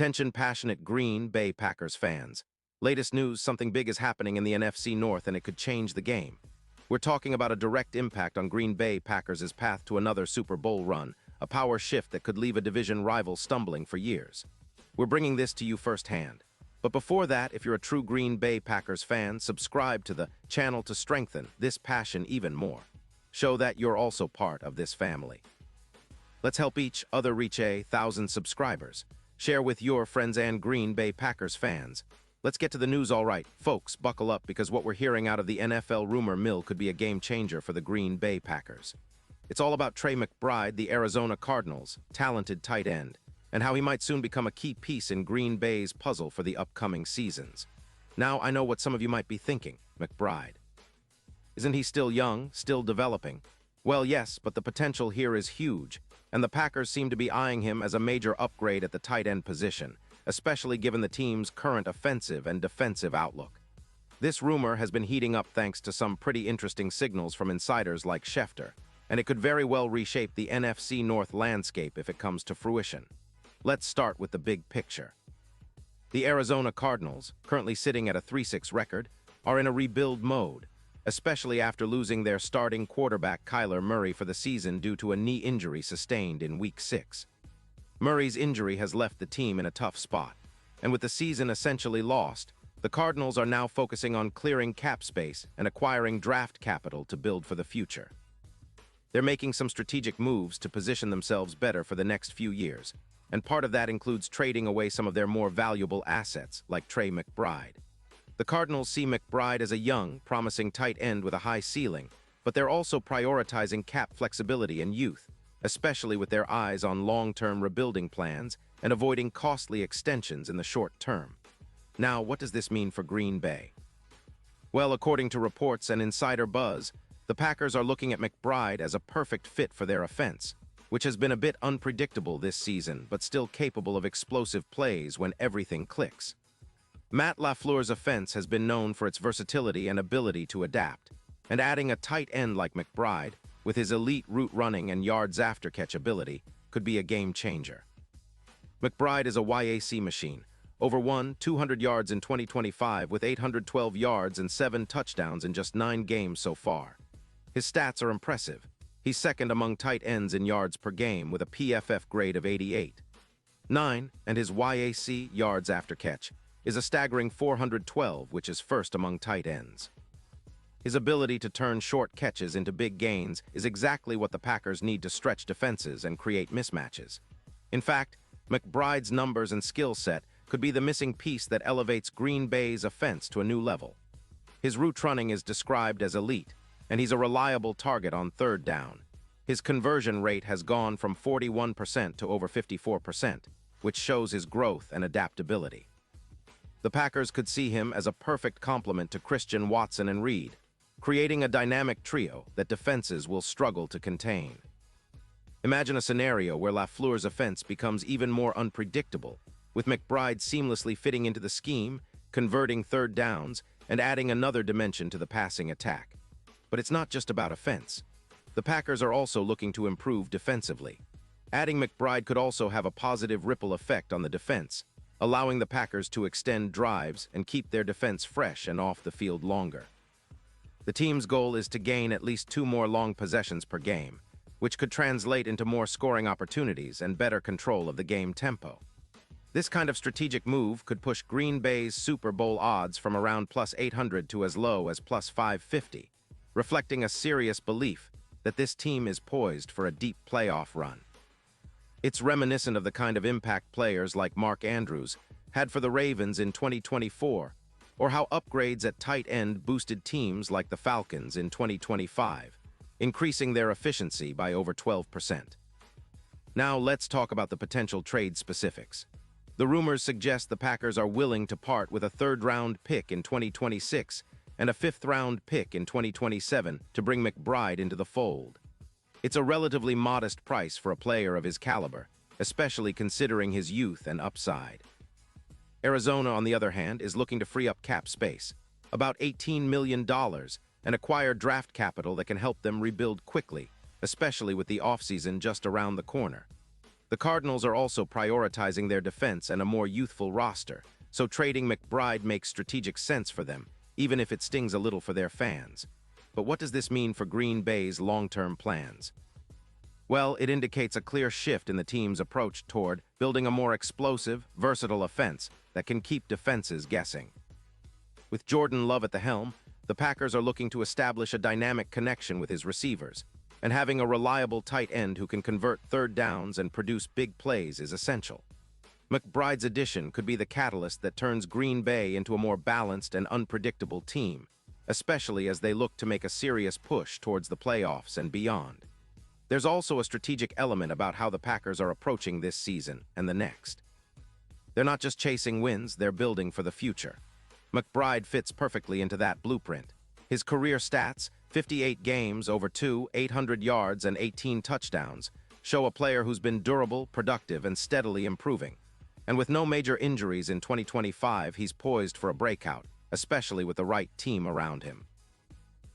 Attention passionate Green Bay Packers fans. Latest news, something big is happening in the NFC North and it could change the game. We're talking about a direct impact on Green Bay Packers' path to another Super Bowl run, a power shift that could leave a division rival stumbling for years. We're bringing this to you firsthand. But before that, if you're a true Green Bay Packers fan, subscribe to the channel to strengthen this passion even more. Show that you're also part of this family. Let's help each other reach 1,000 subscribers. Share with your friends and Green Bay Packers fans. Let's get to the news. All right, folks, buckle up because what we're hearing out of the NFL rumor mill could be a game changer for the Green Bay Packers. It's all about Trey McBride, the Arizona Cardinals' talented tight end, and how he might soon become a key piece in Green Bay's puzzle for the upcoming seasons. Now, I know what some of you might be thinking. McBride. Isn't he still young, still developing? Well, yes, but the potential here is huge, and the Packers seem to be eyeing him as a major upgrade at the tight end position, especially given the team's current offensive and defensive outlook. This rumor has been heating up thanks to some pretty interesting signals from insiders like Schefter, and it could very well reshape the NFC North landscape if it comes to fruition. Let's start with the big picture. The Arizona Cardinals, currently sitting at a 3-6 record, are in a rebuild mode, especially after losing their starting quarterback Kyler Murray for the season due to a knee injury sustained in Week 6. Murray's injury has left the team in a tough spot, and with the season essentially lost, the Cardinals are now focusing on clearing cap space and acquiring draft capital to build for the future. They're making some strategic moves to position themselves better for the next few years, and part of that includes trading away some of their more valuable assets, like Trey McBride. The Cardinals see McBride as a young, promising tight end with a high ceiling, but they're also prioritizing cap flexibility and youth, especially with their eyes on long-term rebuilding plans and avoiding costly extensions in the short term. Now, what does this mean for Green Bay? Well, according to reports and insider buzz, the Packers are looking at McBride as a perfect fit for their offense, which has been a bit unpredictable this season, but still capable of explosive plays when everything clicks. Matt LaFleur's offense has been known for its versatility and ability to adapt, and adding a tight end like McBride, with his elite route running and yards after catch ability, could be a game changer. McBride is a YAC machine, over 200 yards in 2025 with 812 yards and 7 touchdowns in just 9 games so far. His stats are impressive. He's second among tight ends in yards per game with a PFF grade of 88.9, and his YAC yards after catch is a staggering 412, which is first among tight ends. His ability to turn short catches into big gains is exactly what the Packers need to stretch defenses and create mismatches. In fact, McBride's numbers and skill set could be the missing piece that elevates Green Bay's offense to a new level. His route running is described as elite, and he's a reliable target on third down. His conversion rate has gone from 41% to over 54%, which shows his growth and adaptability. The Packers could see him as a perfect complement to Christian Watson and Reed, creating a dynamic trio that defenses will struggle to contain. Imagine a scenario where LaFleur's offense becomes even more unpredictable, with McBride seamlessly fitting into the scheme, converting third downs, and adding another dimension to the passing attack. But it's not just about offense. The Packers are also looking to improve defensively. Adding McBride could also have a positive ripple effect on the defense, allowing the Packers to extend drives and keep their defense fresh and off the field longer. The team's goal is to gain at least 2 more long possessions per game, which could translate into more scoring opportunities and better control of the game tempo. This kind of strategic move could push Green Bay's Super Bowl odds from around +800 to as low as +550, reflecting a serious belief that this team is poised for a deep playoff run. It's reminiscent of the kind of impact players like Mark Andrews had for the Ravens in 2024, or how upgrades at tight end boosted teams like the Falcons in 2025, increasing their efficiency by over 12%. Now let's talk about the potential trade specifics. The rumors suggest the Packers are willing to part with a 3rd-round pick in 2026 and a 5th-round pick in 2027 to bring McBride into the fold. It's a relatively modest price for a player of his caliber, especially considering his youth and upside. Arizona, on the other hand, is looking to free up cap space, about $18 million, and acquire draft capital that can help them rebuild quickly, especially with the offseason just around the corner. The Cardinals are also prioritizing their defense and a more youthful roster, so trading McBride makes strategic sense for them, even if it stings a little for their fans. But what does this mean for Green Bay's long-term plans? Well, it indicates a clear shift in the team's approach toward building a more explosive, versatile offense that can keep defenses guessing. With Jordan Love at the helm, the Packers are looking to establish a dynamic connection with his receivers, and having a reliable tight end who can convert third downs and produce big plays is essential. McBride's addition could be the catalyst that turns Green Bay into a more balanced and unpredictable team, especially as they look to make a serious push towards the playoffs and beyond. There's also a strategic element about how the Packers are approaching this season and the next. They're not just chasing wins, they're building for the future. McBride fits perfectly into that blueprint. His career stats, 58 games, over 800 yards and 18 touchdowns, show a player who's been durable, productive, and steadily improving. And with no major injuries in 2025, he's poised for a breakout, especially with the right team around him.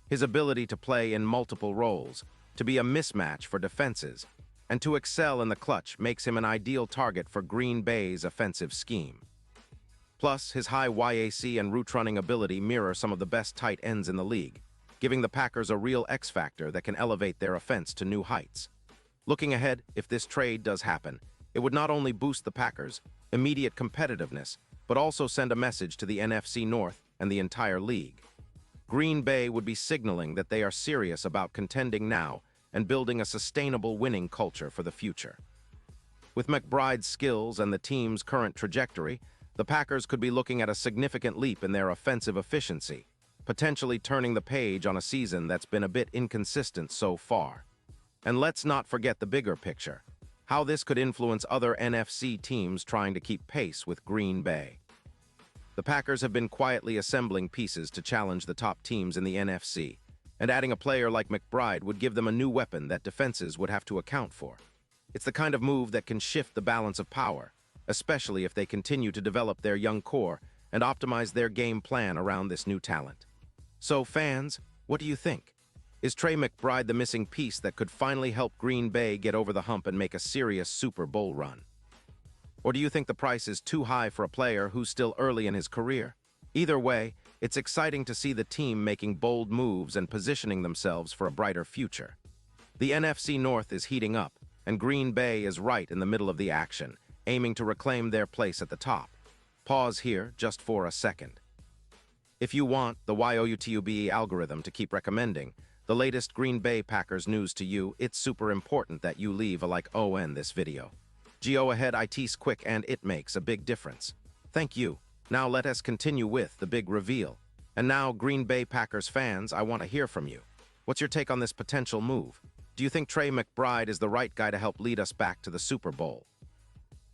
His ability to play in multiple roles, to be a mismatch for defenses, and to excel in the clutch makes him an ideal target for Green Bay's offensive scheme. Plus, his high YAC and route-running ability mirror some of the best tight ends in the league, giving the Packers a real X-factor that can elevate their offense to new heights. Looking ahead, if this trade does happen, it would not only boost the Packers' immediate competitiveness, but also send a message to the NFC North and the entire league. Green Bay would be signaling that they are serious about contending now and building a sustainable winning culture for the future. With McBride's skills and the team's current trajectory, the Packers could be looking at a significant leap in their offensive efficiency, potentially turning the page on a season that's been a bit inconsistent so far. And let's not forget the bigger picture, how this could influence other NFC teams trying to keep pace with Green Bay. The Packers have been quietly assembling pieces to challenge the top teams in the NFC, and adding a player like McBride would give them a new weapon that defenses would have to account for. It's the kind of move that can shift the balance of power, especially if they continue to develop their young core and optimize their game plan around this new talent. So, fans, what do you think? Is Trey McBride the missing piece that could finally help Green Bay get over the hump and make a serious Super Bowl run? Or do you think the price is too high for a player who's still early in his career? Either way, it's exciting to see the team making bold moves and positioning themselves for a brighter future. The NFC North is heating up, and Green Bay is right in the middle of the action, aiming to reclaim their place at the top. Pause here just for a second. If you want the YOUTUBE algorithm to keep recommending the latest Green Bay Packers news to you, it's super important that you leave a like on this video. Go ahead, it's quick and it makes a big difference. Thank you. Now let us continue with the big reveal. And now, Green Bay Packers fans, I want to hear from you. What's your take on this potential move? Do you think Trey McBride is the right guy to help lead us back to the Super Bowl?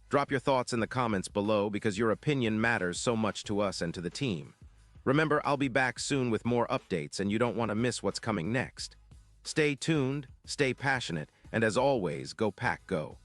Drop your thoughts in the comments below because your opinion matters so much to us and to the team. Remember, I'll be back soon with more updates and you don't want to miss what's coming next. Stay tuned, stay passionate, and as always, go Pack Go.